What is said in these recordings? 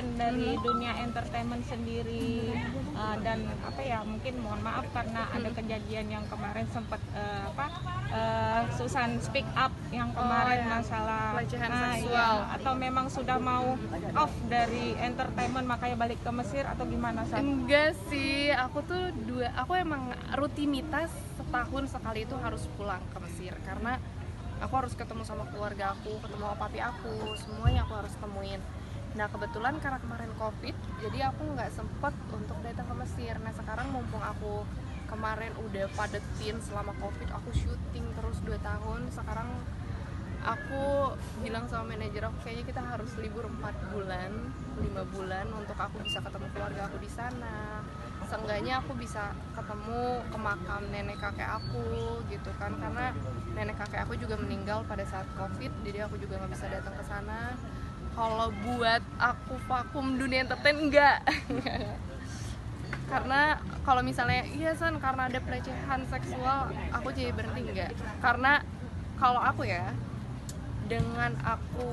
bagian dari dunia entertainment sendiri, dan apa ya, mungkin mohon maaf karena ada kejadian yang kemarin sempat Susan speak up yang kemarin masalah pelecehan seksual. iya, atau memang sudah mau off dari entertainment makanya balik ke Mesir atau gimana San? Enggak sih, aku emang rutinitas setahun sekali itu harus pulang ke Mesir karena aku harus ketemu sama keluarga aku, ketemu sama papi aku, semuanya aku harus temuin. Nah kebetulan karena kemarin COVID, jadi aku nggak sempet untuk datang ke Mesir. Nah sekarang mumpung aku kemarin udah padetin selama COVID, aku syuting terus 2 tahun. Sekarang aku bilang sama manajer aku, kayaknya kita harus libur 4 bulan, 5 bulan untuk aku bisa ketemu keluarga aku di sana. Seenggaknya aku bisa ketemu ke makam nenek kakek aku gitu kan, karena nenek kakek aku juga meninggal pada saat COVID, jadi aku juga nggak bisa datang ke sana. Kalau buat aku vakum dunia entertain enggak. Karena kalau misalnya iya San, karena ada pelecehan seksual aku jadi berhenti enggak. Karena kalau aku ya, dengan aku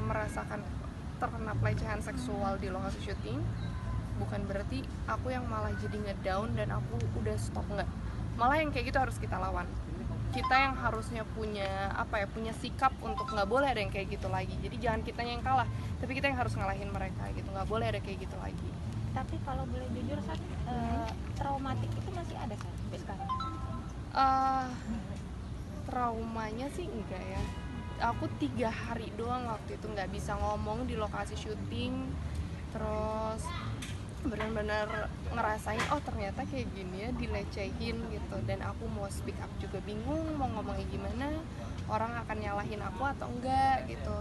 merasakan terkena pelecehan seksual di lokasi syuting, bukan berarti aku yang malah jadi ngedown dan aku udah stop, enggak. Malah yang kayak gitu harus kita lawan. Kita yang harusnya punya punya sikap untuk nggak boleh ada yang kayak gitu lagi. Jadi jangan kita yang kalah, tapi kita yang harus ngalahin mereka gitu. Nggak boleh ada kayak gitu lagi. Tapi kalau boleh jujur San, traumatik itu masih ada San sampai sekarang? Traumanya sih enggak ya. Aku 3 hari doang waktu itu nggak bisa ngomong di lokasi syuting, terus benar-benar ngerasain ternyata kayak gini ya, dilecehin gitu. Dan aku mau speak up juga bingung mau ngomongnya gimana, orang akan nyalahin aku atau enggak gitu.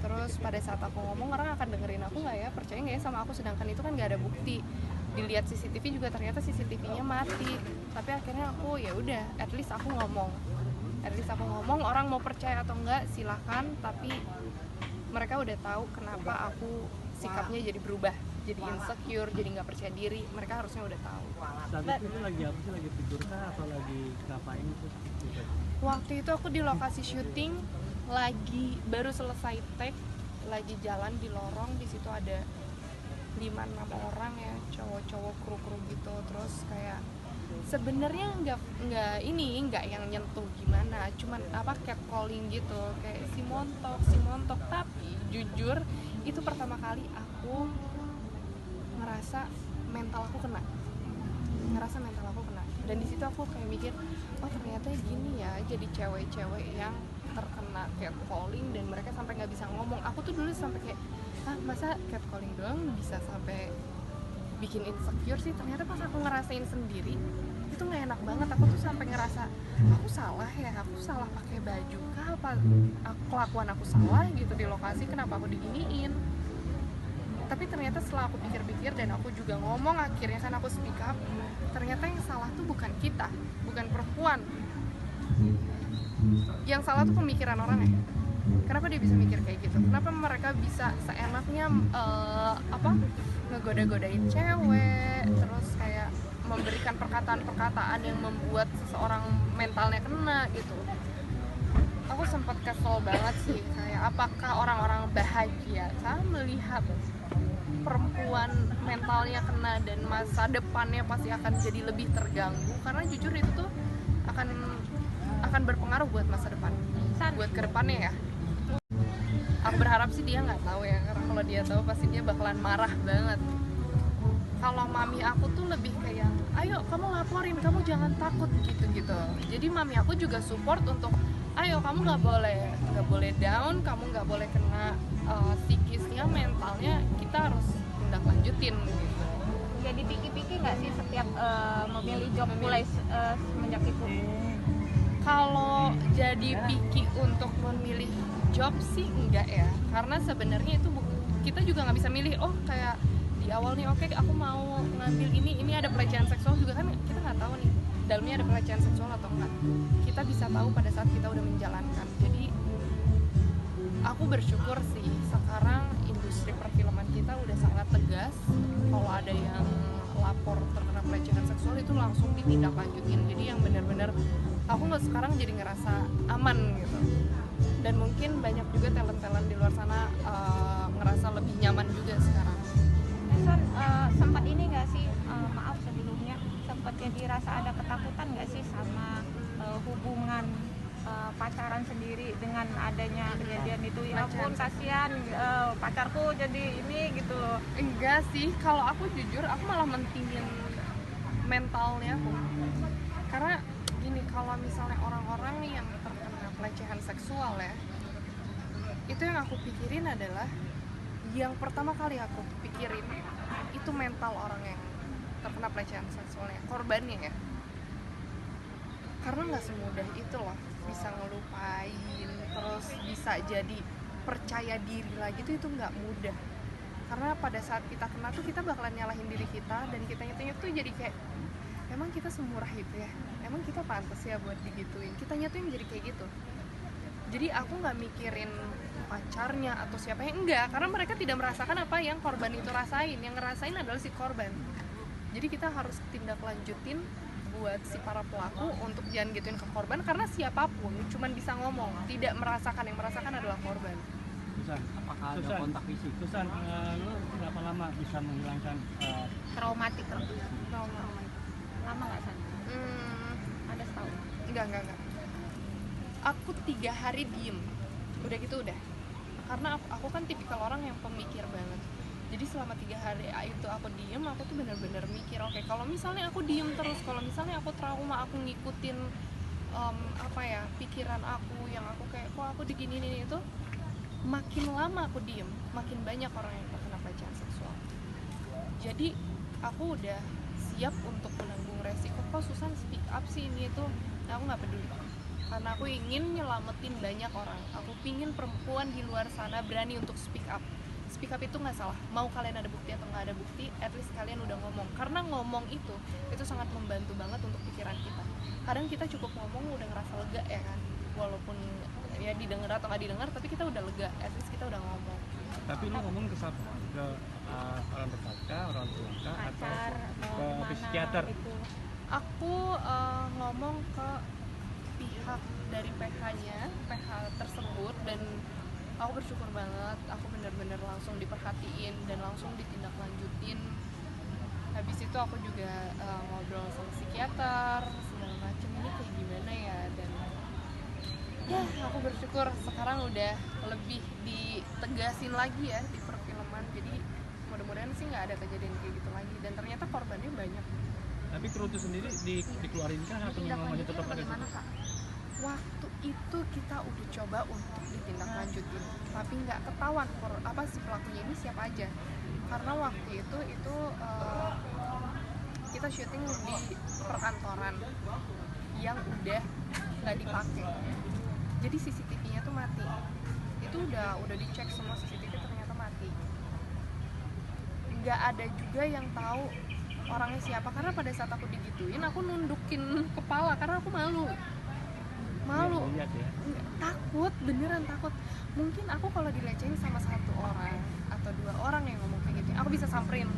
Terus pada saat aku ngomong orang akan dengerin aku nggak ya, percaya nggak ya sama aku, sedangkan itu kan nggak ada bukti. Dilihat CCTV juga ternyata CCTV-nya mati. Tapi akhirnya aku ya udah, at least aku ngomong, orang mau percaya atau enggak silahkan, tapi mereka udah tahu kenapa aku sikapnya jadi berubah, jadi insecure, jadi nggak percaya diri. Mereka harusnya udah tahu. Saat itu lagi apa sih, lagi tidur kah atau lagi ngapain tuh? Waktu itu aku di lokasi syuting, lagi baru selesai take, lagi jalan di lorong, di situ ada 5-6 orang ya, cowok-cowok kru-kru gitu. Terus kayak sebenarnya nggak yang nyentuh gimana, cuman catcalling gitu, kayak si montok. Tapi jujur itu pertama kali aku ngerasa mental aku kena. Dan di situ aku kayak mikir, ternyata gini ya, jadi cewek-cewek yang terkena catcalling dan mereka sampai nggak bisa ngomong. Aku tuh dulu sampai kayak, masa catcalling doang bisa sampai bikin insecure sih. Ternyata pas aku ngerasain sendiri itu nggak enak banget. Aku tuh sampai ngerasa aku salah pakai baju kah, apa kelakuan aku salah gitu di lokasi, kenapa aku diginiin. Tapi ternyata setelah aku pikir-pikir dan aku juga ngomong, akhirnya kan aku speak up, ternyata yang salah tuh bukan kita, bukan perempuan. Yang salah tuh pemikiran orang ya. Kenapa dia bisa mikir kayak gitu? Kenapa mereka bisa seenaknya ngegoda-godain cewek, terus kayak memberikan perkataan-perkataan yang membuat seseorang mentalnya kena gitu. Aku sempat kesel banget sih, kayak apakah orang-orang bahagia kan melihat perempuan mentalnya kena dan masa depannya pasti akan jadi lebih terganggu, karena jujur itu tuh akan berpengaruh buat masa depan, buat kedepannya ya. Aku berharap sih dia nggak tahu ya, karena kalau dia tahu pasti dia bakalan marah banget. Kalau mami aku tuh lebih kayak, ayo kamu laporin, kamu jangan takut gitu. Jadi mami aku juga support untuk, ayo kamu nggak boleh down, kamu nggak boleh kena psikisnya, mentalnya kita harus tindak lanjutin gitu. Jadi pikir-pikir nggak sih setiap memilih job mulai semenjak itu? Kalau jadi picky untuk memilih job sih enggak ya, karena sebenarnya itu kita juga nggak bisa milih. Kayak di awal nih, oke, aku mau ngambil ini ada pelecehan seksual juga kan, kita nggak tahu nih dalamnya ada pelecehan seksual atau enggak. Kita bisa tahu pada saat kita udah menjalankan. Jadi aku bersyukur sih sekarang industri perfilman kita udah sangat tegas. Kalau ada yang lapor terkena pelecehan seksual itu langsung ditindaklanjutin. Jadi yang benar-benar aku nggak sekarang jadi ngerasa aman gitu. dan mungkin banyak juga talent-talent di luar sana ngerasa lebih nyaman juga sekarang. Son, sempat ini nggak sih, maaf sebelumnya, sempat jadi rasa ada ketakutan nggak sih sama hubungan pacaran sendiri dengan adanya kejadian itu? Ya ampun, kasihan pacarku jadi ini gitu loh. Enggak sih, kalau aku jujur aku malah mentingin mentalnya aku, karena gini, kalau misalnya orang-orang yang terkena pelecehan seksual ya, itu yang aku pikirin adalah, yang pertama kali aku pikirin itu mental orang yang terkena pelecehan seksualnya, korbannya ya. Karena nggak semudah itu loh bisa ngelupain, terus bisa jadi percaya diri lagi itu nggak mudah. Karena pada saat kita kena tuh kita bakalan nyalahin diri kita, dan kitanya tuh jadi kayak, emang kita semurah itu ya, emang kita pantas ya buat digituin, kitanya tuh yang jadi kayak gitu. Jadi aku nggak mikirin pacarnya atau siapa yang, enggak, karena mereka tidak merasakan apa yang korban itu rasain, yang ngerasain adalah si korban. Jadi kita harus tindak lanjutin buat si para pelaku untuk jangan gituin ke korban, karena siapapun cuman bisa ngomong, tidak merasakan, yang merasakan adalah korban. Susan, Apakah ada Susan, kontak fisik? Susan, lu berapa lama bisa menghilangkan Traumatik loh. Trauma. Lama nggak San? Ada setahun. Enggak. Aku 3 hari diem, udah gitu udah. Karena aku kan tipikal orang yang pemikir banget. Jadi selama 3 hari itu aku diem, aku tuh bener-bener mikir, oke, kalau misalnya aku diem terus, kalau misalnya aku trauma, aku ngikutin pikiran aku yang aku kayak, kok aku diginiin itu, makin lama aku diem, makin banyak orang yang terkena pelecehan seksual. Jadi aku udah siap untuk menanggung resiko. Kok Susan speak up sih ini itu, aku nggak peduli, karena aku ingin nyelamatin banyak orang. Aku pingin perempuan di luar sana berani untuk speak up. Speak up itu nggak salah, mau kalian ada bukti atau nggak ada bukti, at least kalian udah ngomong. Karena ngomong itu sangat membantu banget untuk pikiran kita. Kadang kita cukup ngomong udah ngerasa lega ya kan, walaupun ya didengar atau nggak didengar, tapi kita udah lega, at least kita udah ngomong. Tapi lu ngomong ke siapa? Ke orang terdekat, orang tua, Pacar, atau ke mana psikiater? itu. Aku ngomong ke pihak dari PH-nya, PH tersebut, dan aku bersyukur banget, aku benar-benar langsung diperhatiin dan langsung ditindaklanjutin. Habis itu aku juga ngobrol sama psikiater segala macam, ini kayak gimana ya, dan ya aku bersyukur sekarang udah lebih ditegasin lagi ya di perfilman. Jadi mudah-mudahan sih nggak ada kejadian kayak gitu lagi, dan ternyata korbannya banyak. Tapi kru itu sendiri dikeluarin kah atau memang masih tetap ada? Waktu itu kita udah coba untuk ditindaklanjutin, tapi nggak ketahuan si pelakunya ini siapa aja. Karena waktu itu kita syuting di perkantoran yang udah nggak dipakai, jadi CCTV-nya tuh mati. Itu udah dicek semua CCTV, ternyata mati. Nggak ada juga yang tahu orangnya siapa, karena pada saat aku digituin aku nundukin kepala karena aku malu. Lihat ya. Takut, beneran takut. Mungkin aku kalau dilecehin sama 1 orang atau 2 orang yang ngomong kayak gitu, aku bisa samperin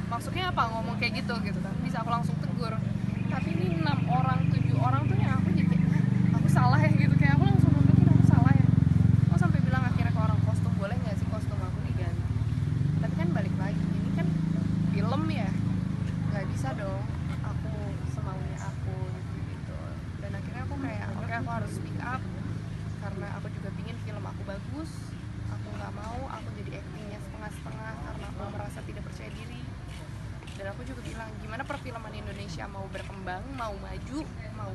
maksudnya apa ngomong kayak gitu kan, bisa aku langsung tegur. Tapi ini 6 orang, 7 orang tuh yang aku jadi kayak, aku salah ya gitu, kayak aku langsung nundukin aku salah ya. Aku sampai bilang akhirnya ke orang kostum, boleh nggak sih kostum aku diganti. Tapi kan balik lagi, ini kan film ya, nggak bisa dong aku semaunya aku gitu. Dan akhirnya aku kayak, oke, aku harus speak up karena aku juga pingin film aku bagus. Aku nggak mau aku jadi actingnya setengah-setengah karena aku merasa tidak percaya diri. Dan aku juga bilang, gimana perfilman Indonesia mau berkembang, mau maju, mau